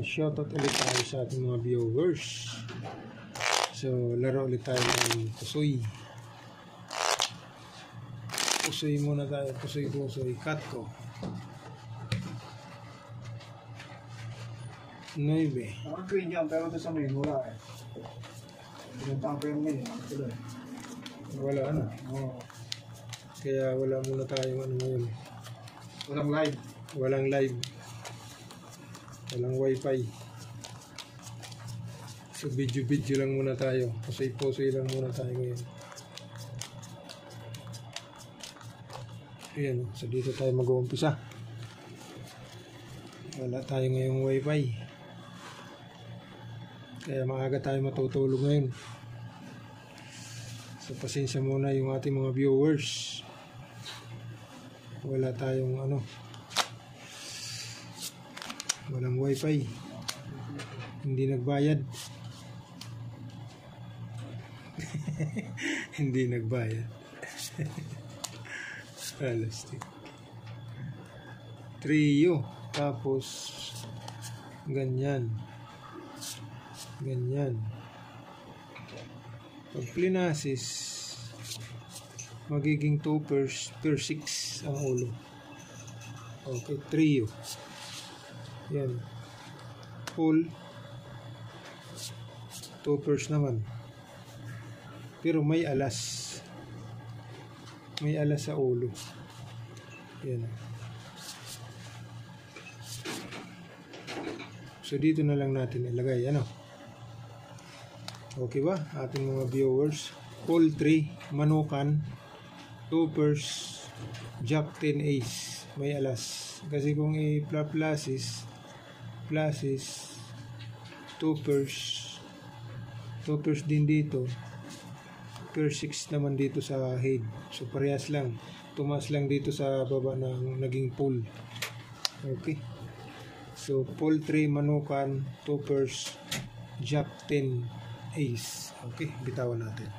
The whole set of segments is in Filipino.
Shoutout ulit tayo sa ating mga viewers. So, laro ulit tayo ng pusoy. Pusoy muna tayo. Pusoy. Cut ko. 9. Naka-green yan, pero doon sa main, wala eh. Pinuntaan ko yung main, Wala na. Oo. Kaya wala muna tayong ano ngayon. Walang live. Walang live. Walang wifi. So video lang muna tayo. Pusoy lang muna tayo ngayon. Ayan. So dito tayo mag-uumpisa. Wala tayo ngayong wifi. Kaya maaga tayo matutulog ngayon. So pasensya muna yung ating mga viewers. Wala tayong walang wifi. Hindi nagbayad. Hindi nagbayad. Plastic. Trio. Tapos ganyan. Pag plinasis, magiging 2 per 6 ang ulo. Okay, trio. Yan. Full 2 pairs naman. Pero may alas. May alas sa ulo. Yan. So dito na lang natin ilagay. Okay ba? Ating mga viewers. Poultry, manukan, 2 pairs, Jack 10 ace. May alas. Kasi kung i-plasis 2 pairs din dito, per 6 naman dito sa head. So parehas lang, tumas lang dito sa baba ng naging pool. Okay, so poultry, manukan, 2 pairs, Jack 10 ace. Okay, bitawan natin.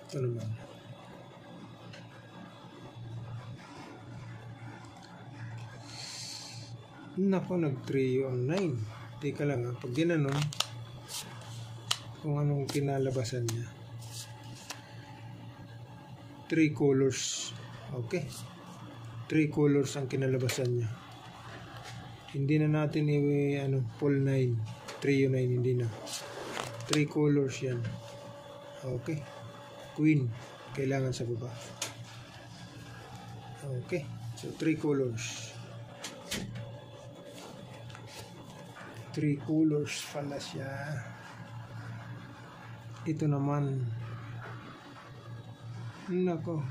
Ito naman, nako, nag-trio ang 9. Teka lang pag ginanon, kung anong kinalabasan niya. 3 colors. Okay, 3 colors ang kinalabasan niya. Hindi na natin full 9, trio 9, hindi na. 3 colors yan. Okay, queen kailangan sa baba. Okay, so 3 colors. 3 colors pala siya. Ito naman, nako,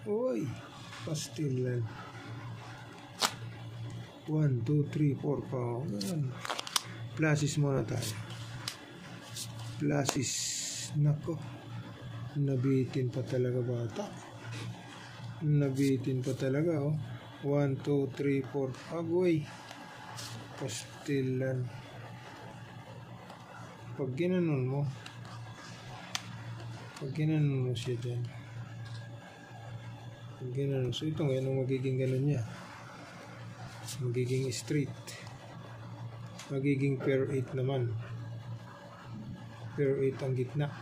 uy, pastilan. 1, 2, 3, 4 pa. Plasis muna tayo. Plasis. Nako, nabitin pa talaga bata. Nabitin pa talaga 1, 2, 3, 4. Agoy, pastilan. Pag ginanon mo siya dyan, pag ginanon, so ito ngayon ang magiging ganon niya, magiging straight, magiging pair 8 naman, pair 8 ang gitna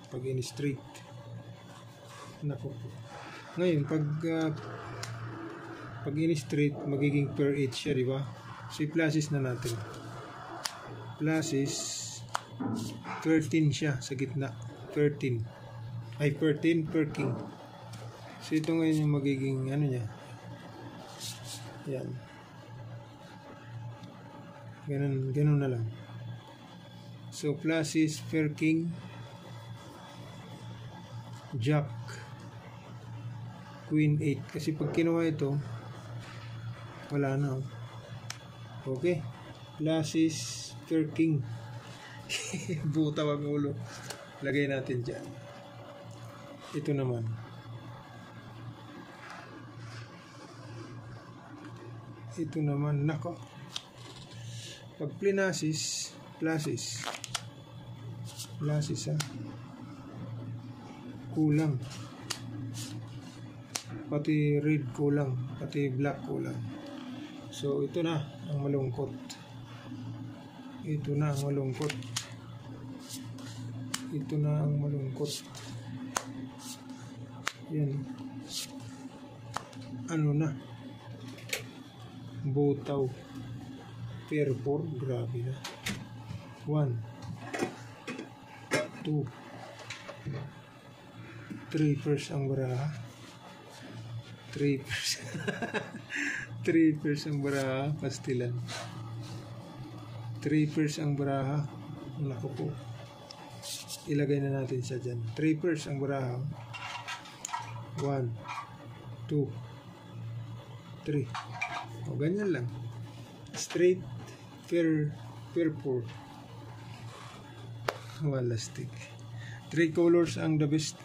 pag in straight. Nako, ngayon pag in straight magiging pair 8 siya, diba? So i-plasis na natin. Plasis 13 siya sa gitna. 13 per king. So ito ngayon yung magiging niya. Yan. Ganun na lang. So plasis per king, Jack, Queen 8. Kasi pag kinuha ito, wala na. Okay, plasis per king. Buta wag ulo. Lagay natin dyan. Ito naman, nako, pag plinasis, plasis kulang. pati red kulang, pati black kulang. So ito na ang malungkot. Ito na ang malungkot. Ito na ang malungkot. Yan. Ano na? Butaw. Pair 4, grabe na. 1, 2, 3 pairs ang baraha. 3 pairs. 3 pairs ang baraha, pastilan. 3 pairs ang baraha. Naku po. Ilagay na natin siya dyan. 3 pairs ang baraha. 1, 2, 3. O, ganyan lang. Straight, pair 4. Wala stick. 3 colors ang the best.